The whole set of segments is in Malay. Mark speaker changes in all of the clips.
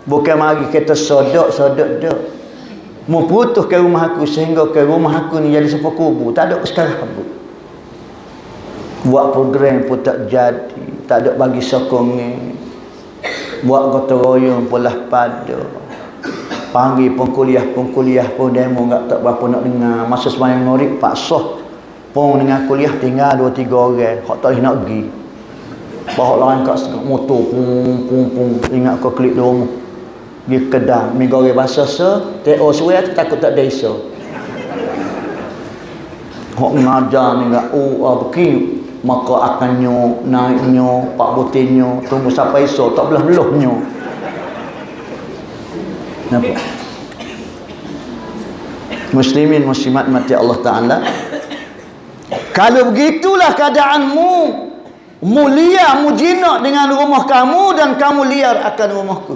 Speaker 1: Bukan mari kita sodok dak. Memputuskan rumah aku sehingga ke rumah aku ni jadi sebuah kubur. Tak ada sekarang habuk. Buat program pun tak jadi. Tak ada bagi sokongan. Buat gotong royong pun lah pada. Panggil pengkuliah pun demo tak berapa nak dengar. Masa sembahyang maghrib paksa pun dengan kuliah tinggal 2-3 orang. Hak tak boleh nak pergi. Bawa lain kat motor pung ingat kau klik rumah. Pergi Kedah, mi goreng bahasa TO suai takut tak desa. Hak ngajar ni enggak begini maka akannya naiknya pak butinnya tunggu sampai esok tak belah-belahnya. Nampak? Muslimin muslimat mati Allah Ta'ala, kalau begitulah keadaanmu, mulia mujinak dengan rumah kamu dan kamu liar akan rumahku.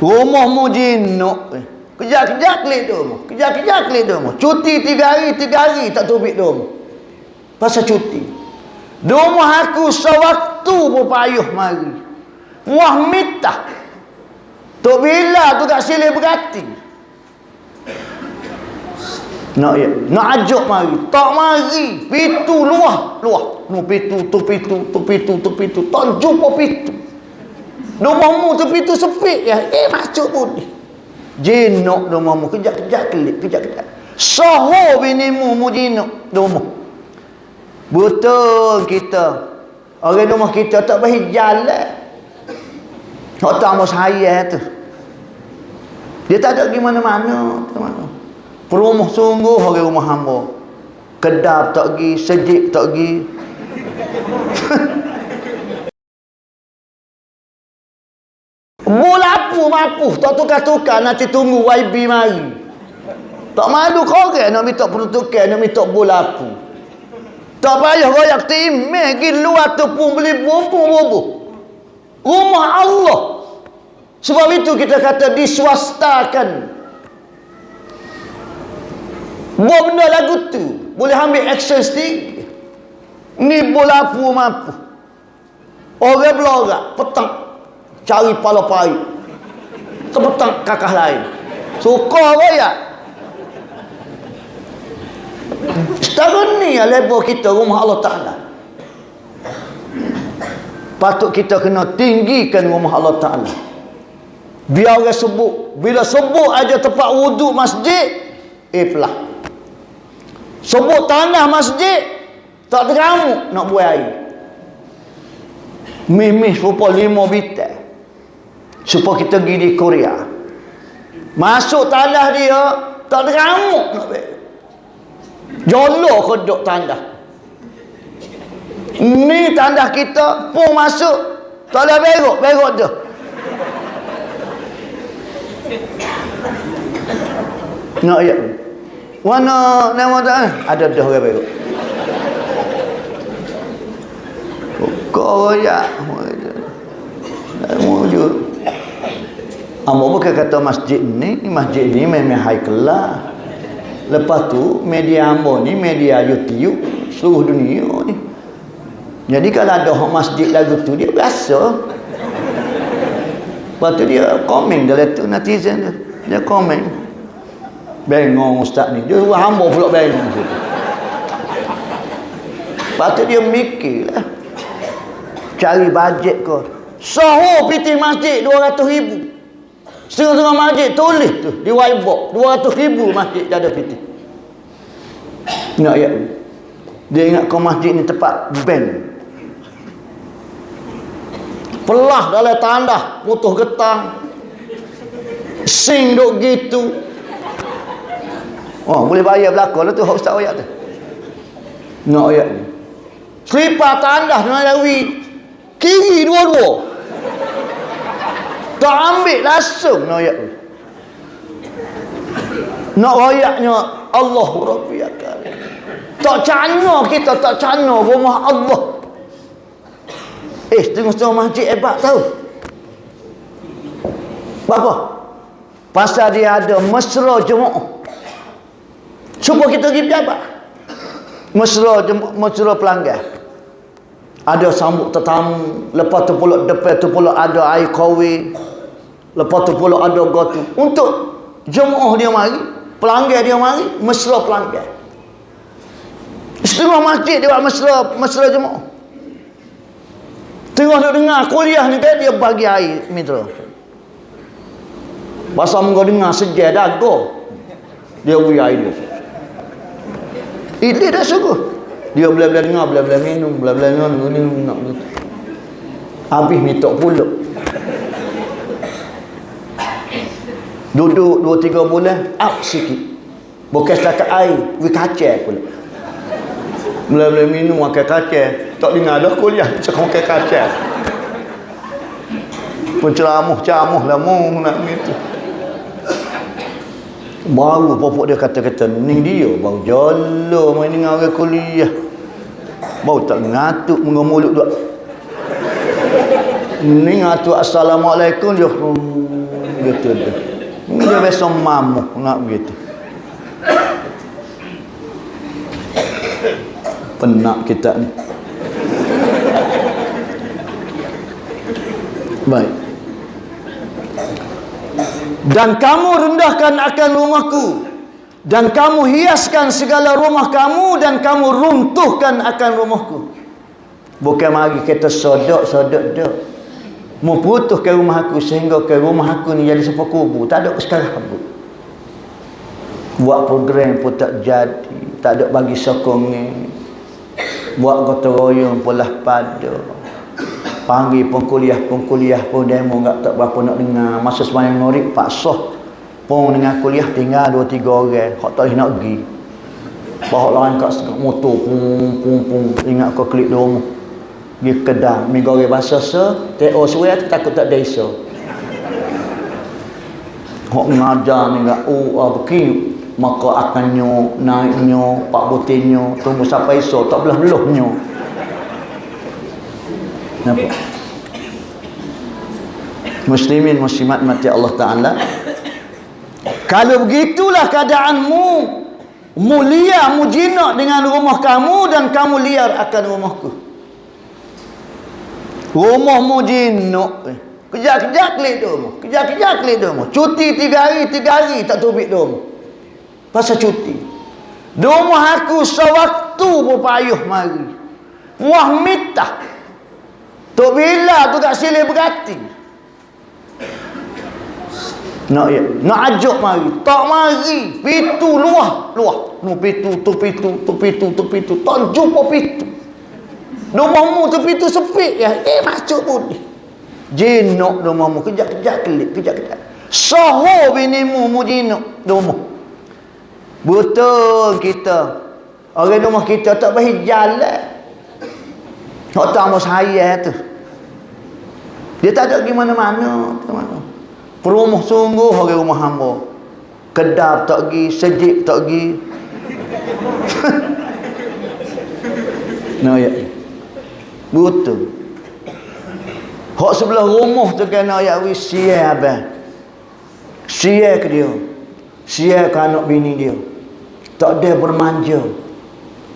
Speaker 1: Rumahmu jinak, kejap-kejap klik rumah, kejap-kejap klik rumah. Cuti 3 hari tak tubik rumah. Pasal cuti. Rumah aku sewaktu berpayuh mari. Wah mitah. Tok bila tu kat silih berganti. Nak ajak mari. Tak mari. Pitu luah. Nu pitu. Tak jumpa pitu. Rumahmu tu pitu sepik ya. Masuk pun. Jinuk rumahmu. Kejap-kejap kelip. Soho binimu mu jinuk rumah. Betul kita. Orang rumah kita tak boleh jalan. Tak tahu saya tu. Dia tak ada pergi mana-mana. Perumah sungguh orang rumah hamba. Kedap tak pergi, sejik tak pergi. Mapu tak tukar-tukar nanti tunggu YB mari. Tak malu korang nak minta peruntukan, nak minta bolapu. Tak payah royak timeh pergi luar tu pun beli bubuh. Rumah Allah. Sebab itu kita kata diswastakan. Buat benda lagu tu boleh ambil action sendiri. Ni bolapu mampu. Orang belorak petang cari pala pahit. Petang kakak lain. Suka royak. Setara ni level kita rumah Allah Ta'ala. Patut kita kena tinggikan rumah Allah Ta'ala. Biar orang sebut. Bila sebut aja tempat wuduk masjid, pelah. Sebut tanah masjid, tak teramuk nak buat air. Mimih rupa 5 bitar. Supaya kita pergi di Korea. Masuk tanah dia, tak teramuk nak buat. Jolok keduk tandah. Ni tandah kita pun masuk tak ada berok dah. Nak ya. Mana nama dah? Ada dah orang berok. Kau ya. Mujur. Amo bukan kata masjid ni memang high kelas. Lepas tu media ambo ni media YouTube seluruh dunia ni. Jadi kalau ada masjid lagu tu dia biasa. Lepas tu dia komen dalam tu netizen tu. Dia komen. Bengong ustaz ni. Dia hamba pula bengong. Lepas tu dia mikirlah. Cari bajet kau. Sahur piti masjid 200,000. Setengah-setengah masjid tulis tu di whiteboard 200,000 masjid ada piti. Nak ya. Dia ingat kau masjid ni tempat band. Pelah dalam tandah putus getang. Sing duk gitu. Oh, boleh bayar belakang lah tu hak ustaz ayat tu. Nak ayat ni. Selipar tandah dengan lawi kiri dua-dua. Tak ambil langsung nak ayat ni. Nak ayatnya Allah Rabbi akal. Tak cana kita, tak cana rumah Allah. Setengah-setengah masjid hebat tahu. Apa? Pasal dia ada mesra jemaah. Supaya kita pergi pejabat. Mesra pelanggan. ada sambut tetamu, lepas tu pula depan tu pula ada air kahwin, lepas tu pula ada gotu untuk jemaah dia mari, pelanggan dia mari, mesra pelanggan. Setengah masjid dia buat mesra jemaah. Tengah nak dengar kuliah ni kan, dia bagi air mitra. Pasal muka dengar sejak dago, dia beri air dia. Dia dah sungguh. Dia bila-bila dengar, bila-bila minum, bila-bila minum nak gitu. Habis minta pula. Duduk 2-3 bulan, up sikit. Bukan setakat air, we kacau pula. Bila-bila minum makan kacau. Tak dengar dah kuliah, cakap makan kacau. Penceramah lah mu nak gitu. Baru popok dia kata-kata ni dia baru jolo main dengan orang kuliah. Baru tak ngatuk mulut tu. Ni ngatuk assalamualaikum dia gitu dah. Ni dia biasa mamuh nak begitu. Penat kita ni. Baik. Dan kamu rendahkan akan rumahku, dan kamu hiaskan segala rumah kamu, dan kamu runtuhkan akan rumahku. Bukan mari kita sodok dak. Mau putuskan rumah aku sehingga ke rumah aku ni jadi seperti kubur. Tak ada sekarang aku. Buat program pun tak jadi, tak ada bagi sokongan. Buat gotong royong pun lah pada. Panggil pengkuliah pun demo tak berapa nak dengar. Masa sembahyang maghrib Pak Soh pun dengan kuliah tinggal 2-3 orang. Hak tak boleh nak pergi. Bawa lain kat motor pung ingat kau klik dia rumah. Pergi Kedah, mi goreng bahasa TO suai takut tak desa. Hak ngajar ni enggak pergi maka akannya naiknya pak butinnya tunggu sampai esok tak belah-belahnya. Nampak? Muslimin muslimat mati Allah Ta'ala, kalau begitulah keadaanmu, mulia mujina dengan rumah kamu dan kamu liar akan rumahku. Rumahmu jinak, kejap-kejap klik rumah, kejap-kejap klik rumah. Cuti 3 hari tak tubik rumah. Pasal cuti. Rumah aku sewaktu berpayuh mari. Wah mitah. Tok bila tu kat silih berhati. Nak ajak mari. Tak mari. Pintu luah. Nu pintu, tu pintu. Tak jumpa pintu. Rumahmu tu pintu sepik ya. Masuk pun. Jinak rumahmu. Kejap-kejap kelip. Kejap-kejap. Soho binimu mu jinak rumah. Betul kita. Orang rumah kita tak boleh jalan. Tak tahu saya tu. Dia tak ada pergi mana-mana. Perumah sungguh orang rumah hamba. Kedap tak pergi, sejik tak pergi. No ya. Betul. Hak sebelah rumah tu kena ayat wi sia abang. Sia ke dia. Sia ke anak bini dia. Tak ada bermanja.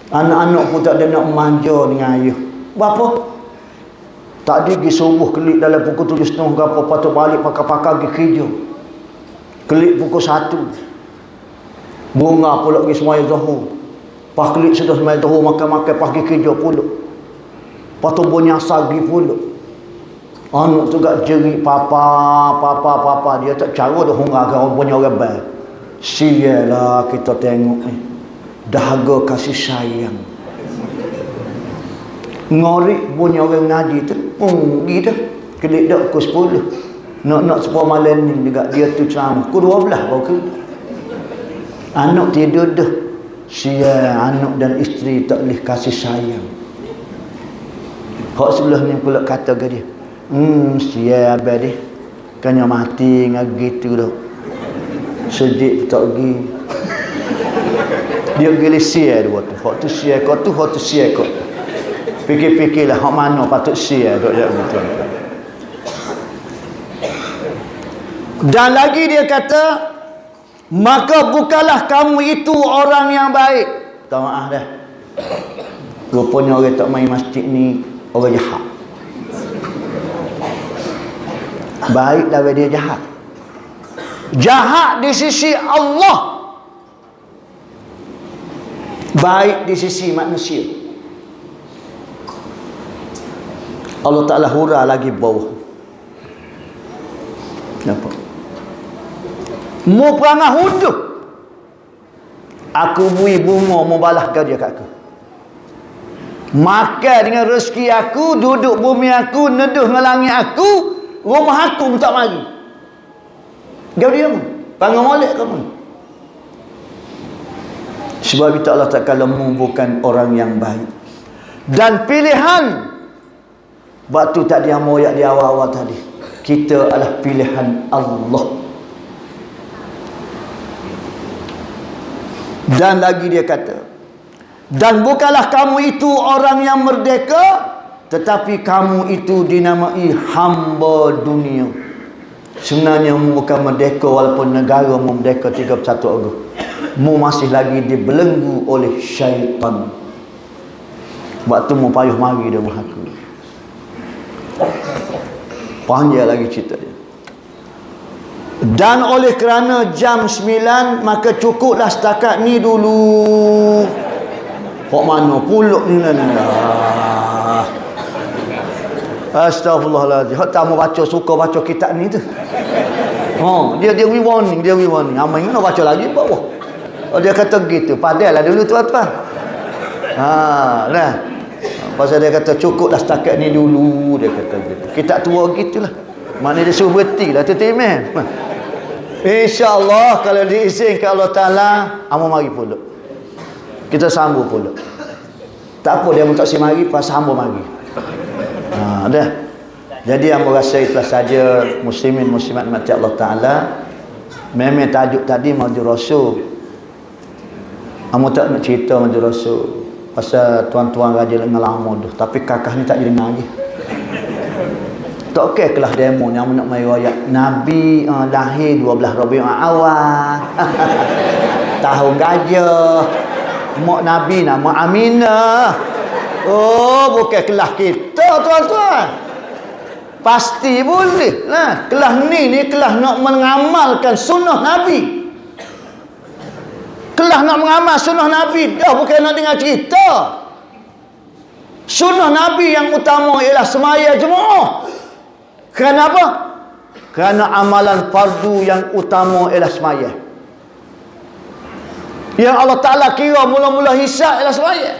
Speaker 1: Anak-anak pun tak ada nak manja dengan ayah. Berapa? Tak ada pergi subuh kelik dalam pukul 7.30 ke apa. Patut balik pakar-pakar pergi kerja. Kelik pukul 1. Bunga pula pergi semaya zuhur. Pas kelik sudah semaya zuhur makan-makan pergi kerja pula. Patut bunyi asal pergi pula. Anak tu gak jerit papa. Dia tak cara dah hungar ke punya orang baik. Sialah kita tengok ni. Dahaga kasih sayang. Ngorik bunyi orang ngaji tu pergi dah. Kelik dah pukul 10. Nak 10 malam ni dekat dia tu ceramah. Pukul 12 baru ke. Anak tidur dah. Sia anak dan isteri tak boleh kasih sayang. Hak sebelah ni pula kata ke dia. Sia abang dia. Kanya mati dengan gitu dah. Sedik tak pergi. Dia pergi sia dua tu. Hak tu sia kau tu, hak tu sia kau. Fikir-fikirlah hak mana patut sia duk jak betul. Dan lagi dia kata, maka bukanlah kamu itu orang yang baik. Tak maaf dah. Rupanya orang tak main masjid ni orang jahat. Baik lawan dia jahat. Jahat di sisi Allah, baik di sisi manusia. Allah Ta'ala hura lagi bawah. Kenapa? Mu perangai huduh, aku bui bunga mu balas kau dia kat aku. Makan dengan rezeki aku, duduk bumi aku, neduh dengan langit aku, rumah aku pun tak mari. Kau dia mu perangai molek kamu. Sebab itu Allah tak kala mu bukan orang yang baik. Dan pilihan, waktu tak dia moyak di awal-awal tadi, kita adalah pilihan Allah. Dan lagi dia kata, dan bukanlah kamu itu orang yang merdeka, tetapi kamu itu dinamai hamba dunia. Sebenarnya mu bukan merdeka, walaupun negara mu merdeka 31 Ogos. Mu masih lagi dibelenggu oleh syaitan. Waktu mu payuh mari dia mengaku. Panjang lagi cerita dia. Dan oleh kerana jam 9, maka cukuplah setakat ni dulu. Kok mana puluk ni lah. Astagfirullahaladzim. Hak tak mau baca, suka baca kitab ni tu. Dia warning, dia warning. Amai mana baca lagi bawah. Dia kata gitu. Padahlah dulu tuan-tuan. Nah. Pasal dia kata cukuplah setakat ni dulu, dia kata gitu. Kitab tua gitulah. Mana dia suruh berhenti lah tu teman. InsyaAllah kalau diizinkan Allah Ta'ala, amu mari pula. Kita sambung pula. Tak apa dia minta si mari, pas sambung mari. Dah. Jadi amu rasa itulah saja muslimin muslimat mati Allah Ta'ala. Memang tajuk tadi Maju Rasul. Amu tak nak cerita Maju Rasul. Pasal tuan-tuan raja dengan lama tu. Tapi kakak ni tak jadi dengar lagi. Tak okey kelah demo yang nak mai royak Nabi lahir 12 Rabiul Awal. Tahun gajah. Mak Nabi nama Aminah. Oh, bukan kelah kita tuan-tuan. Pasti boleh lah. Kelah ni kelah nak mengamalkan sunnah Nabi. Kelah nak mengamal sunnah Nabi. Dah bukan nak dengar cerita. Sunnah Nabi yang utama ialah semaya jemaah. Kerana apa? Kerana amalan fardu yang utama ialah semaya. Yang Allah Ta'ala kira mula-mula hisab ialah semaya.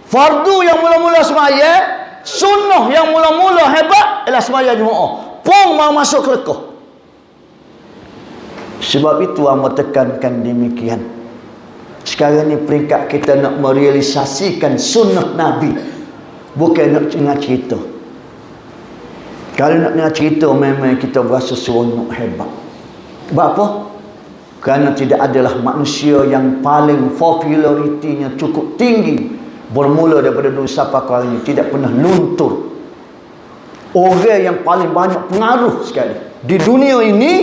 Speaker 1: Fardu yang mula-mula semaya, sunnah yang mula-mula hebat ialah semaya jemaah. Pun mau masuk kelekah. Sebab itu hamba tekankan demikian. Sekarang ni peringkat kita nak merealisasikan sunnah Nabi, bukan nak dengar cerita. Kalau nak dengar cerita memang kita berasa seronok hebat. Sebab apa? Kerana tidak adalah manusia yang paling popularitinya cukup tinggi bermula daripada dulu sampai ke hari ini, tidak pernah luntur. Orang yang paling banyak pengaruh sekali di dunia ini,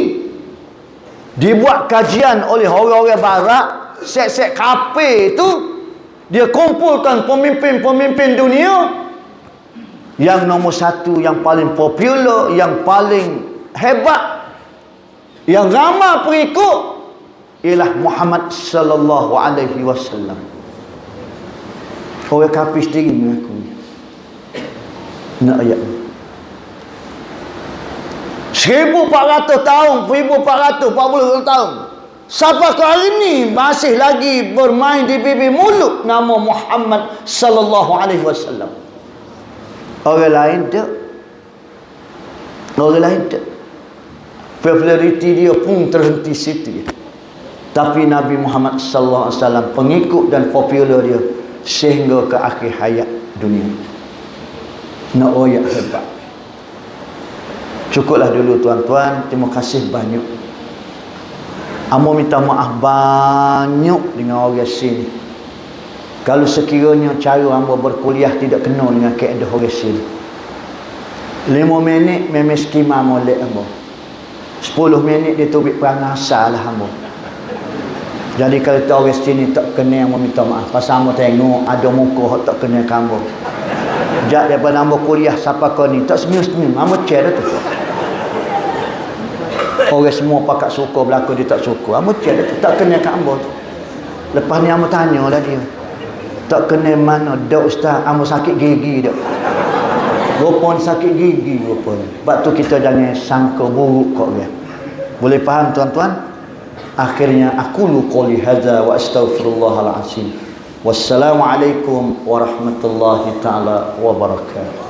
Speaker 1: dibuat kajian oleh orang-orang barat, set-set kafir itu, dia kumpulkan pemimpin-pemimpin dunia. Yang nombor satu, yang paling popular, yang paling hebat, yang ramai pengikut ialah Muhammad sallallahu alaihi wasallam. Orang kafir sendiri mengaku. Nak ayat 1400 tahun, 1440 tahun. Sampai ke hari ini masih lagi bermain di bibir mulut nama Muhammad sallallahu alaihi wasallam. Orang lain tak. Orang lain tak. Populariti dia pun terhenti situ. Tapi Nabi Muhammad sallallahu alaihi wasallam pengikut dan popular dia sehingga ke akhir hayat dunia. Nak royak hebat. Cukuplah dulu tuan-tuan. Terima kasih banyak. Amo minta maaf banyak dengan orang sini. Kalau sekiranya cara hamba berkuliah tidak kena dengan kaedah orang sini. 5 minit memang skema molek hamba. 10 minit dia tubik perangai asal lah hamba. Jadi kalau orang sini tak kena, hamba minta maaf. Pasal hamba tengok ada muka tak kena hamba. Jak daripada nama kuliah siapa kau ni. Tak senyum-senyum. Amo cek dah tu. Orang semua pakat suka berlaku dia tak suka. Amo cek dah tu. Tak kena kat ambo tu. Lepas ni amo tanya lah dia. Tak kena mana. Dak ustaz, amo sakit gigi dak. Rupanya sakit gigi rupanya. Sebab tu kita jangan sangka buruk kok dia. Boleh faham tuan-tuan? Akhirnya aku lu qouli hadza wa astaghfirullahal azim. Wassalamualaikum warahmatullahi taala wabarakatuh.